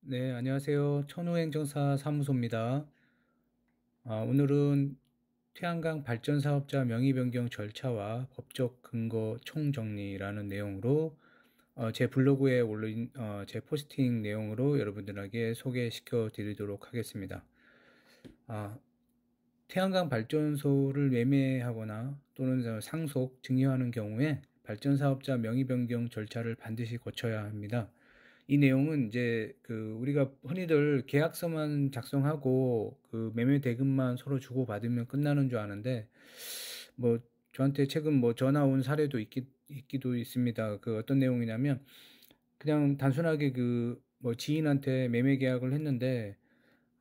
네, 안녕하세요. 천우행정사 사무소입니다. 오늘은 태양광 발전 사업자 명의 변경 절차와 법적 근거 총정리라는 내용으로 제 블로그에 올린 제 포스팅 내용으로 여러분들에게 소개시켜 드리도록 하겠습니다. 아, 태양광 발전소를 매매하거나 또는 상속, 증여하는 경우에 발전 사업자 명의 변경 절차를 반드시 거쳐야 합니다. 이 내용은 이제 그 우리가 흔히들 계약서만 작성하고 그 매매 대금만 서로 주고받으면 끝나는 줄 아는데 뭐 저한테 최근 뭐 전화 온 사례도 있기도 있습니다. 그 어떤 내용이냐면 그냥 단순하게 그 뭐 지인한테 매매 계약을 했는데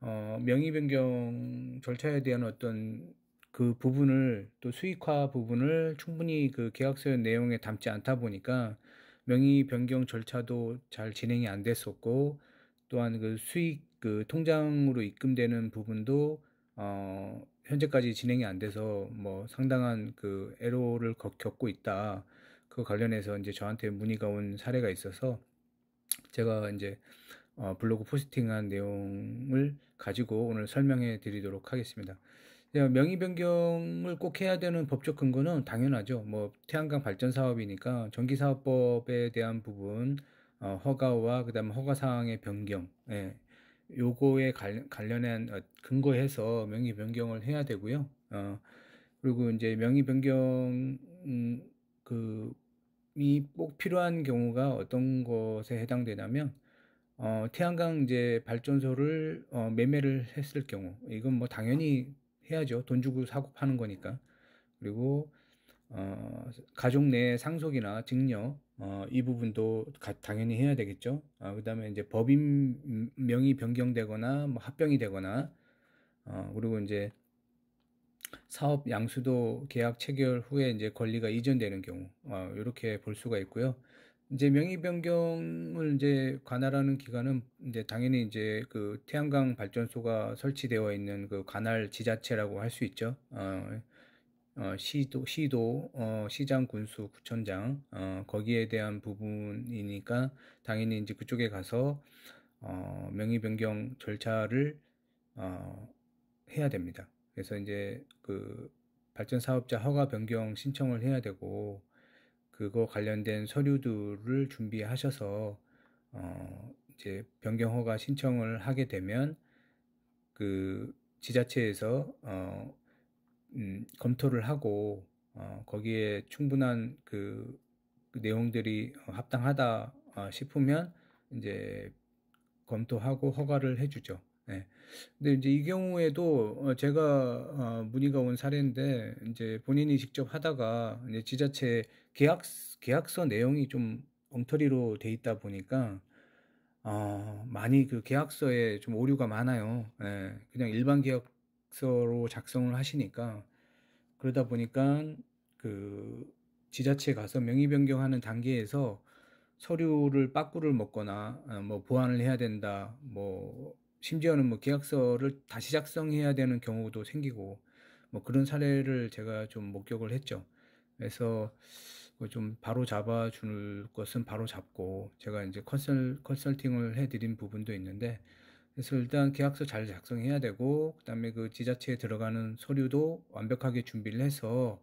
명의 변경 절차에 대한 어떤 그 부분을 또 수익화 부분을 충분히 그 계약서의 내용에 담지 않다 보니까 명의 변경 절차도 잘 진행이 안 됐었고 또한 그 수익 그 통장으로 입금되는 부분도 현재까지 진행이 안 돼서 뭐 상당한 그 애로를 겪고 있다. 그 관련해서 이제 저한테 문의가 온 사례가 있어서 제가 이제 블로그 포스팅한 내용을 가지고 오늘 설명해 드리도록 하겠습니다. 명의 변경을 꼭 해야 되는 법적 근거는 당연하죠. 뭐 태양광 발전 사업이니까 전기사업법에 대한 부분, 허가와 그다음 허가 사항의 변경, 예, 요거에 관련한 근거해서 명의 변경을 해야 되고요. 그리고 이제 명의 변경 그이 꼭 필요한 경우가 어떤 것에 해당되냐면 태양광 이제 발전소를 매매를 했을 경우 이건 뭐 당연히 해야죠. 돈 주고 사고 파는 거니까. 그리고 가족 내 상속이나 증여 이 부분도 당연히 해야 되겠죠. 그다음에 이제 법인 명의 변경되거나 뭐 합병이 되거나 그리고 이제 사업 양수도 계약 체결 후에 이제 권리가 이전되는 경우, 이렇게 볼 수가 있고요. 이제 명의 변경을 이제 관할하는 기관은 이제 당연히 이제 그 태양광 발전소가 설치되어 있는 그 관할 지자체라고 할 수 있죠. 시장, 군수, 구청장, 거기에 대한 부분이니까 당연히 이제 그쪽에 가서 명의 변경 절차를 어, 해야 됩니다. 그래서 이제 그 발전 사업자 허가 변경 신청을 해야 되고 그거 관련된 서류들을 준비하셔서 이제 변경 허가 신청을 하게 되면 그 지자체에서 검토를 하고 거기에 충분한 그 내용들이 합당하다 싶으면 이제 검토하고 허가를 해주죠. 네. 근데 이제 이 경우에도 제가 문의가 온 사례인데 이제 본인이 직접 하다가 이제 지자체 계약서 내용이 좀 엉터리로 돼 있다 보니까 많이 그 계약서에 좀 오류가 많아요. 예, 그냥 일반 계약서로 작성을 하시니까 그러다 보니까 그 지자체에 가서 명의 변경하는 단계에서 서류를 빠꾸를 먹거나 뭐 보완을 해야 된다. 뭐 심지어는 뭐 계약서를 다시 작성해야 되는 경우도 생기고 뭐 그런 사례를 제가 좀 목격을 했죠. 그래서 그좀 바로 잡아줄 것은 바로 잡고 제가 이제 컨설팅을 해드린 부분도 있는데 그래서 일단 계약서 잘 작성해야 되고 그다음에 그 지자체에 들어가는 서류도 완벽하게 준비를 해서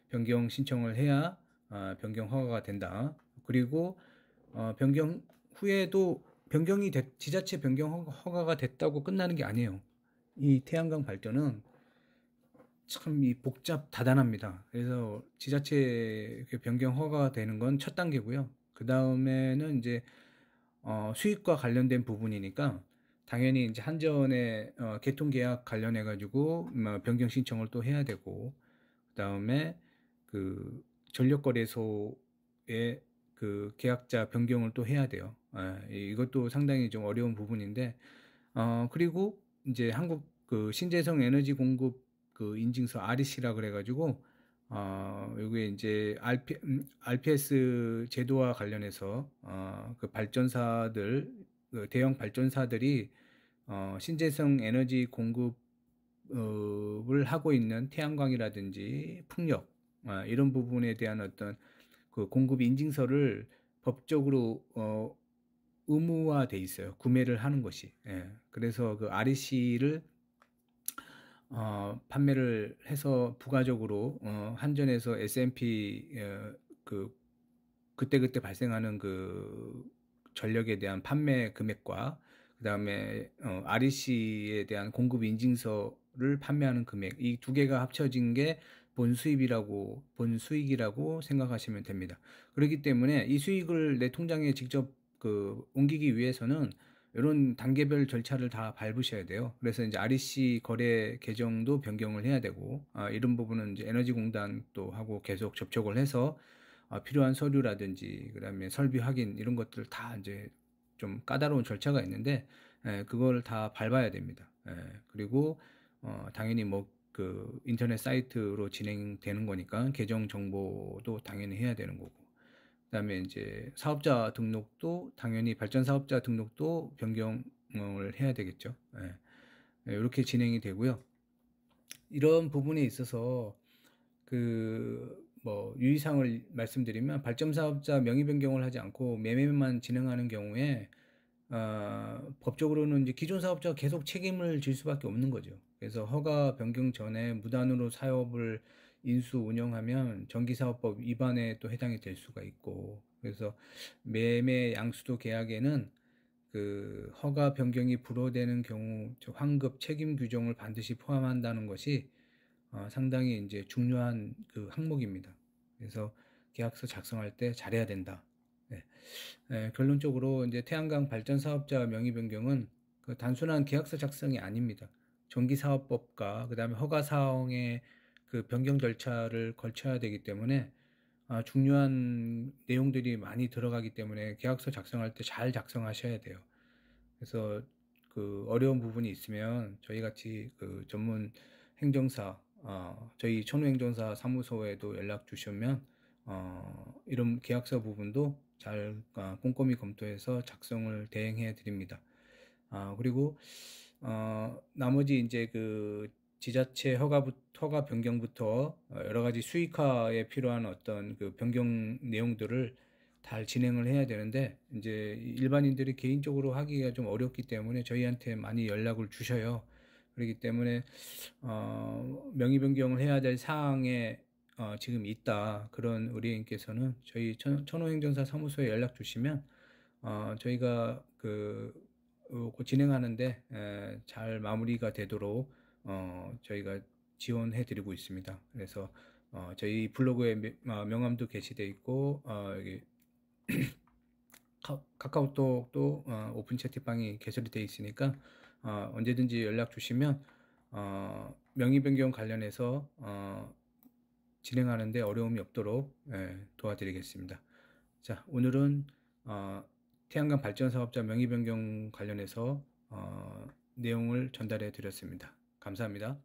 변경 신청을 해야 변경 허가가 된다. 그리고 변경 후에도 지자체 변경 허가가 됐다고 끝나는 게 아니에요. 이 태양광 발전은 참 이 복잡 다단합니다. 그래서 지자체 그 변경 허가가 되는 건 첫 단계고요. 그 다음에는 이제 수익과 관련된 부분이니까 당연히 이제 한전의 개통 계약 관련해 가지고 변경 신청을 또 해야 되고 그다음에 그 전력거래소의 그 계약자 변경을 또 해야 돼요. 이것도 상당히 좀 어려운 부분인데 그리고 이제 한국 그 신재생 에너지 공급 그 인증서 REC라 그래가지고 여기에 이제 RPS 제도와 관련해서 그 발전사들 그 대형 발전사들이 신재생 에너지 공급을 하고 있는 태양광이라든지 풍력 이런 부분에 대한 어떤 그 공급 인증서를 법적으로 의무화돼 있어요. 구매를 하는 것이. 예. 그래서 그 REC를 판매를 해서 부가적으로 한전에서 S&P 그 그때그때 발생하는 그 전력에 대한 판매 금액과 그다음에 REC에 대한 공급 인증서를 판매하는 금액, 이 두 개가 합쳐진 게 본 수익이라고 생각하시면 됩니다. 그렇기 때문에 이 수익을 내 통장에 직접 그 옮기기 위해서는 이런 단계별 절차를 다 밟으셔야 돼요. 그래서 이제 REC 거래 계정도 변경을 해야 되고, 이런 부분은 이제 에너지공단도 하고 계속 접촉을 해서 필요한 서류라든지 그다음에 설비 확인 이런 것들 다 이제 좀 까다로운 절차가 있는데, 그걸 다 밟아야 됩니다. 그리고 당연히 뭐 그 인터넷 사이트로 진행되는 거니까 계정 정보도 당연히 해야 되는 거고, 그다음에 이제 사업자 등록도 당연히 발전 사업자 등록도 변경을 해야 되겠죠. 이렇게 진행이 되고요. 이런 부분에 있어서 그 뭐 유의사항을 말씀드리면, 발전 사업자 명의 변경을 하지 않고 매매만 진행하는 경우에 법적으로는 이제 기존 사업자가 계속 책임을 질 수밖에 없는 거죠. 그래서 허가 변경 전에 무단으로 사업을 인수 운영하면 정기사업법 위반에 또 해당이 될 수가 있고, 그래서 매매 양수도 계약에는 그 허가 변경이 불허되는 경우 환급 책임 규정을 반드시 포함한다는 것이 상당히 이제 중요한 그 항목입니다. 그래서 계약서 작성할 때 잘해야 된다. 네. 결론적으로 이제 태양광 발전 사업자 명의 변경은 그 단순한 계약서 작성이 아닙니다. 정기사업법과 그다음에 허가 사항의 그 변경 절차를 거쳐야 되기 때문에 중요한 내용들이 많이 들어가기 때문에 계약서 작성할 때 잘 작성하셔야 돼요. 그래서 그 어려운 부분이 있으면 저희 같이 그 전문 행정사, 저희 천우행정사 사무소에도 연락 주시면 이런 계약서 부분도 잘 꼼꼼히 검토해서 작성을 대행해 드립니다. 그리고 나머지 이제 그 지자체 허가 변경부터 여러 가지 수익화에 필요한 어떤 그 변경 내용들을 잘 진행을 해야 되는데, 이제 일반인들이 개인적으로 하기가 좀 어렵기 때문에 저희한테 많이 연락을 주셔요. 그렇기 때문에 명의 변경을 해야 될 사항에 지금 있다, 그런 의뢰인께서는 저희 천호행정사 사무소에 연락 주시면 저희가 진행하는데 잘 마무리가 되도록 저희가 지원해 드리고 있습니다. 그래서 저희 블로그에 명함도 게시돼 있고, 여기 카카오톡도 오픈 채팅방이 개설이 되어 있으니까 언제든지 연락 주시면 명의 변경 관련해서 진행하는데 어려움이 없도록 도와드리겠습니다. 자, 오늘은 태양광 발전 사업자 명의 변경 관련해서 내용을 전달해 드렸습니다. 감사합니다.